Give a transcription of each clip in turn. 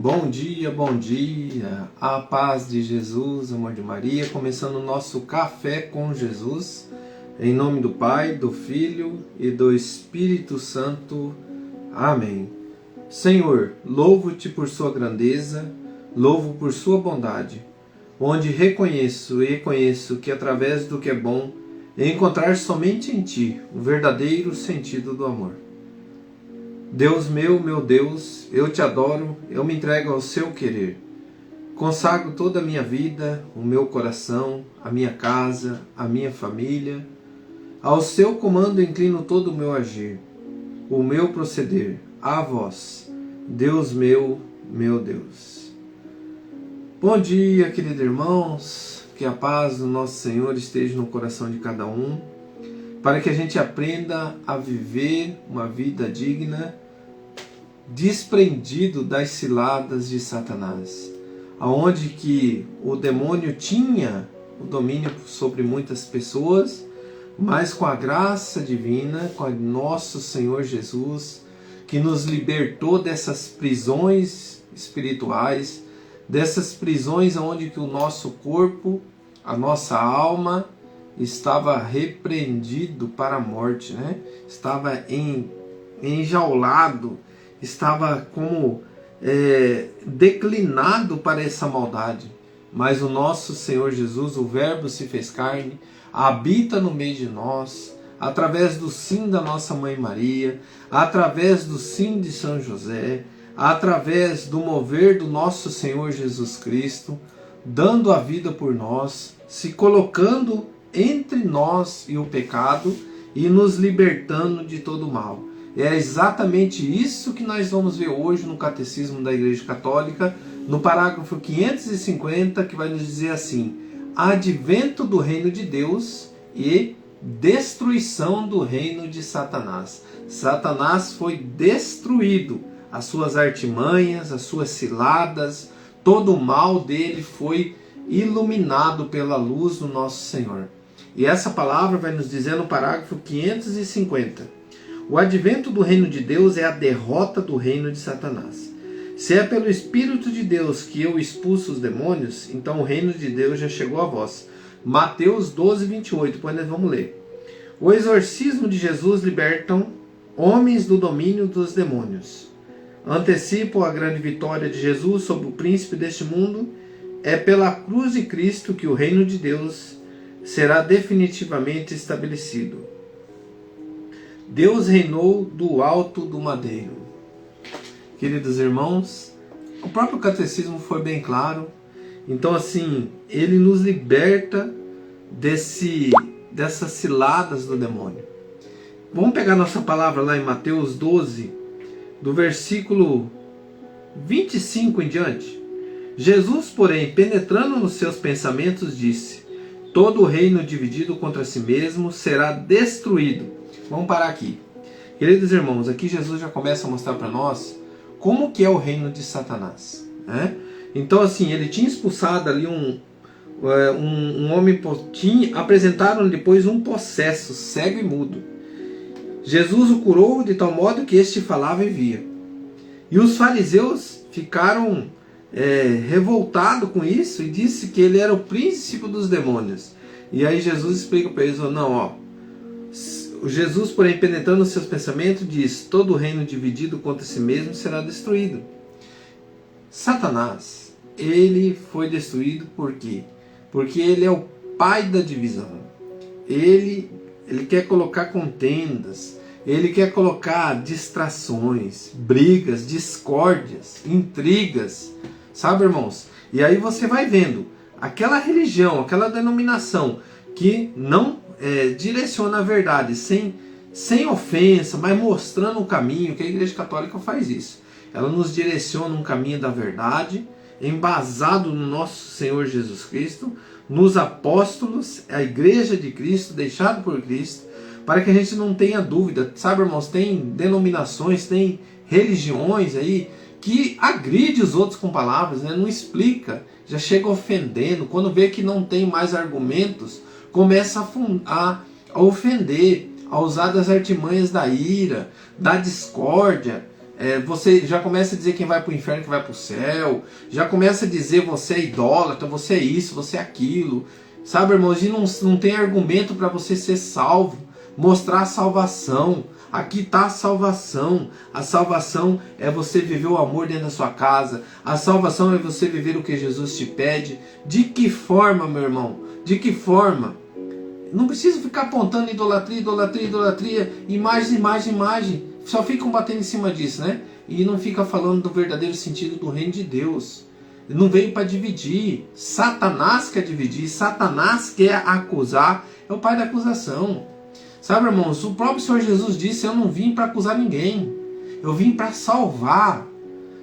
Bom dia, a paz de Jesus, amor de Maria, começando o nosso Café com Jesus, em nome do Pai, do Filho e do Espírito Santo. Amém. Senhor, louvo-te por sua grandeza, louvo por sua bondade, onde reconheço e reconheço que através do que é bom, encontrar somente em ti o verdadeiro sentido do amor. Deus meu Deus, eu te adoro, eu me entrego ao seu querer. Consagro toda a minha vida, o meu coração, a minha casa, a minha família. Ao seu comando inclino todo o meu agir, o meu proceder, a vós, Deus meu Deus. Bom dia, queridos irmãos, que a paz do nosso Senhor esteja no coração de cada um, para que a gente aprenda a viver uma vida digna, desprendido das ciladas de Satanás, aonde que o demônio tinha o domínio sobre muitas pessoas, mas com a graça divina, com o nosso Senhor Jesus, que nos libertou dessas prisões espirituais, dessas prisões onde que o nosso corpo, a nossa alma estava repreendido para a morte, né? Estava enjaulado, estava como declinado para essa maldade. Mas o nosso Senhor Jesus, o Verbo se fez carne, habita no meio de nós, através do sim da nossa Mãe Maria, através do sim de São José, através do mover do nosso Senhor Jesus Cristo, dando a vida por nós, se colocando entre nós e o pecado e nos libertando de todo o mal. É exatamente isso que nós vamos ver hoje no Catecismo da Igreja Católica, no parágrafo 550, que vai nos dizer assim: advento do reino de Deus e destruição do reino de Satanás. Satanás foi destruído, as suas artimanhas, as suas ciladas, todo o mal dele foi iluminado pela luz do nosso Senhor. E essa palavra vai nos dizer no parágrafo 550. O advento do reino de Deus é a derrota do reino de Satanás. Se é pelo Espírito de Deus que eu expulso os demônios, então o reino de Deus já chegou a vós. Mateus 12, 28, depois nós vamos ler. O exorcismo de Jesus libertam homens do domínio dos demônios. Antecipo a grande vitória de Jesus sobre o príncipe deste mundo. É pela cruz de Cristo que o reino de Deus será definitivamente estabelecido. Deus reinou do alto do madeiro. Queridos irmãos, o próprio catecismo foi bem claro. Então assim, ele nos liberta dessas ciladas do demônio. Vamos pegar nossa palavra lá em Mateus 12, do versículo 25 em diante. Jesus, porém, penetrando nos seus pensamentos, disse: todo o reino dividido contra si mesmo será destruído. Vamos parar aqui. Queridos irmãos, aqui Jesus já começa a mostrar para nós como que é o reino de Satanás, né? Então assim, ele tinha expulsado ali um homem, apresentaram depois um possesso, cego e mudo. Jesus o curou de tal modo que este falava e via. E os fariseus ficaram revoltados com isso e disse que ele era o príncipe dos demônios. E aí Jesus explica para eles: Jesus, porém, penetrando os seus pensamentos, diz: todo o reino dividido contra si mesmo será destruído. Satanás, ele foi destruído por quê? Porque ele é o pai da divisão. Ele quer colocar contendas, ele quer colocar distrações, brigas, discórdias, intrigas, sabe, irmãos? E aí você vai vendo aquela religião, aquela denominação que não direciona a verdade sem ofensa, mas mostrando o caminho, que a Igreja Católica faz isso. Ela nos direciona um caminho da verdade, embasado no nosso Senhor Jesus Cristo, nos apóstolos, a Igreja de Cristo, deixado por Cristo, para que a gente não tenha dúvida. Sabe, irmãos, tem denominações, tem religiões aí que agride os outros com palavras, né? Não explica, já chega ofendendo. Quando vê que não tem mais argumentos, começa a ofender, a usar das artimanhas da ira, da discórdia, Você já começa a dizer quem vai para o inferno, quem vai para o céu. Já começa a dizer você é idólatra, você é isso, você é aquilo. Sabe, irmãos, e não tem argumento para você ser salvo. Mostrar a salvação. Aqui está a salvação. A salvação é você viver o amor dentro da sua casa. A salvação é você viver o que Jesus te pede. De que forma, meu irmão? De que forma? Não precisa ficar apontando idolatria, idolatria, idolatria, imagem, imagem, imagem. Só ficam batendo em cima disso, né? E não fica falando do verdadeiro sentido do reino de Deus. Não veio para dividir. Satanás quer dividir, Satanás quer acusar. É o pai da acusação. Sabe, irmãos, o próprio Senhor Jesus disse, eu não vim para acusar ninguém. Eu vim para salvar.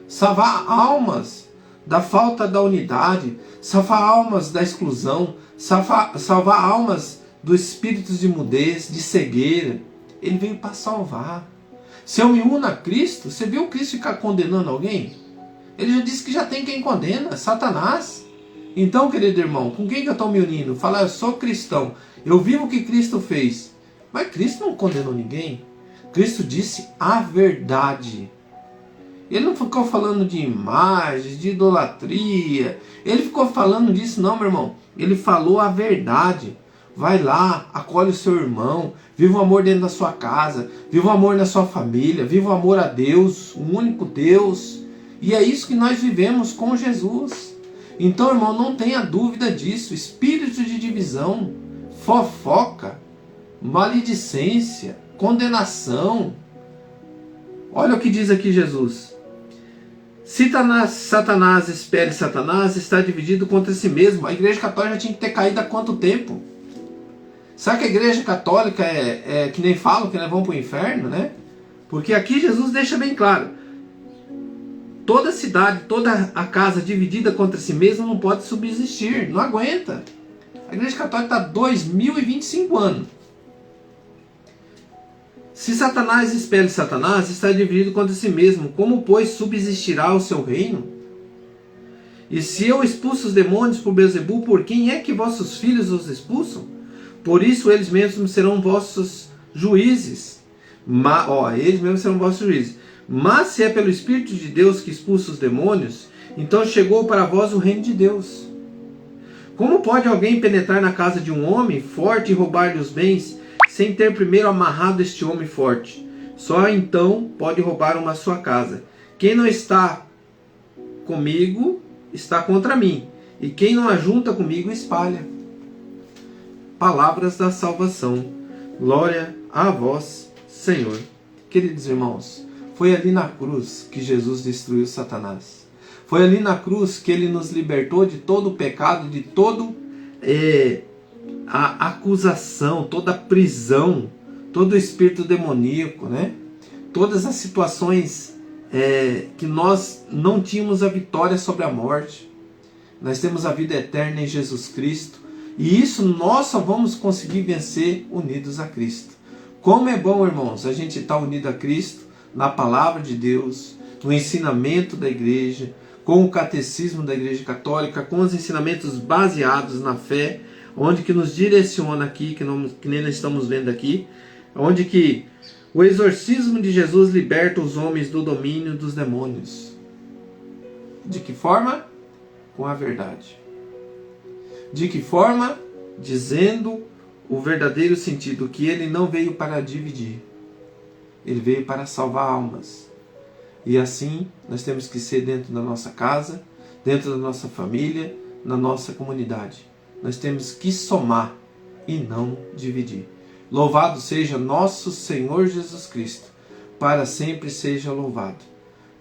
Salvar almas da falta da unidade. Salvar almas da exclusão. Salvar almas dos espíritos de mudez, de cegueira. Ele veio para salvar. Se eu me uno a Cristo, você viu Cristo ficar condenando alguém? Ele já disse que já tem quem condena, Satanás. Então, querido irmão, com quem que eu estou me unindo? Falar, eu sou cristão, eu vivo o que Cristo fez. Mas Cristo não condenou ninguém. Cristo disse a verdade. Ele não ficou falando de imagens, de idolatria. Ele ficou falando disso, não, meu irmão. Ele falou a verdade. Vai lá, acolhe o seu irmão, viva o amor dentro da sua casa, viva o amor na sua família, viva o amor a Deus, o único Deus. E é isso que nós vivemos com Jesus. Então, irmão, não tenha dúvida disso. Espírito de divisão, fofoca, maledicência, condenação. Olha o que diz aqui Jesus. Se Satanás espere Satanás, está dividido contra si mesmo. A Igreja Católica já tinha que ter caído há quanto tempo? Sabe que a Igreja Católica é que nem falam que nós vamos para o inferno, né? Porque aqui Jesus deixa bem claro. Toda cidade, toda a casa dividida contra si mesma não pode subsistir. Não aguenta. A Igreja Católica está há 2025 anos. Se Satanás espelha Satanás, está dividido contra si mesmo. Como, pois, subsistirá o seu reino? E se eu expulso os demônios por Beelzebul, por quem é que vossos filhos os expulsam? Por isso eles mesmos serão vossos juízes. Eles mesmos serão vossos juízes. Mas se é pelo Espírito de Deus que expulsa os demônios, então chegou para vós o reino de Deus. Como pode alguém penetrar na casa de um homem forte e roubar-lhe os bens, sem ter primeiro amarrado este homem forte? Só então pode roubar uma sua casa. Quem não está comigo, está contra mim. E quem não ajunta comigo, espalha. Palavras da salvação. Glória a vós, Senhor. Queridos irmãos, foi ali na cruz que Jesus destruiu Satanás. Foi ali na cruz que ele nos libertou de todo o pecado, de todo a acusação, toda a prisão, todo o espírito demoníaco, né? Todas as situações que nós não tínhamos a vitória sobre a morte. Nós temos a vida eterna em Jesus Cristo. E isso nós só vamos conseguir vencer unidos a Cristo. Como é bom, irmãos, a gente estar unido a Cristo na palavra de Deus, no ensinamento da igreja, com o catecismo da Igreja Católica, com os ensinamentos baseados na fé, onde que nos direciona aqui, que nem nós estamos vendo aqui, onde que o exorcismo de Jesus liberta os homens do domínio dos demônios. De que forma? Com a verdade. De que forma? Dizendo o verdadeiro sentido, que ele não veio para dividir. Ele veio para salvar almas. E assim nós temos que ser dentro da nossa casa, dentro da nossa família, na nossa comunidade. Nós temos que somar e não dividir. Louvado seja nosso Senhor Jesus Cristo, para sempre seja louvado.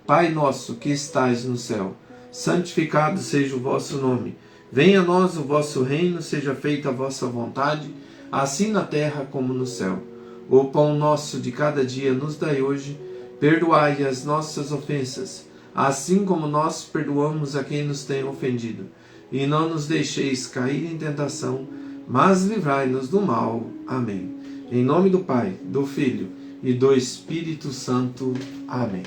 Pai nosso que estais no céu, santificado seja o vosso nome. Venha a nós o vosso reino, seja feita a vossa vontade, assim na terra como no céu. O pão nosso de cada dia nos dai hoje, perdoai as nossas ofensas, assim como nós perdoamos a quem nos tem ofendido. E não nos deixeis cair em tentação, mas livrai-nos do mal. Amém. Em nome do Pai, do Filho e do Espírito Santo. Amém.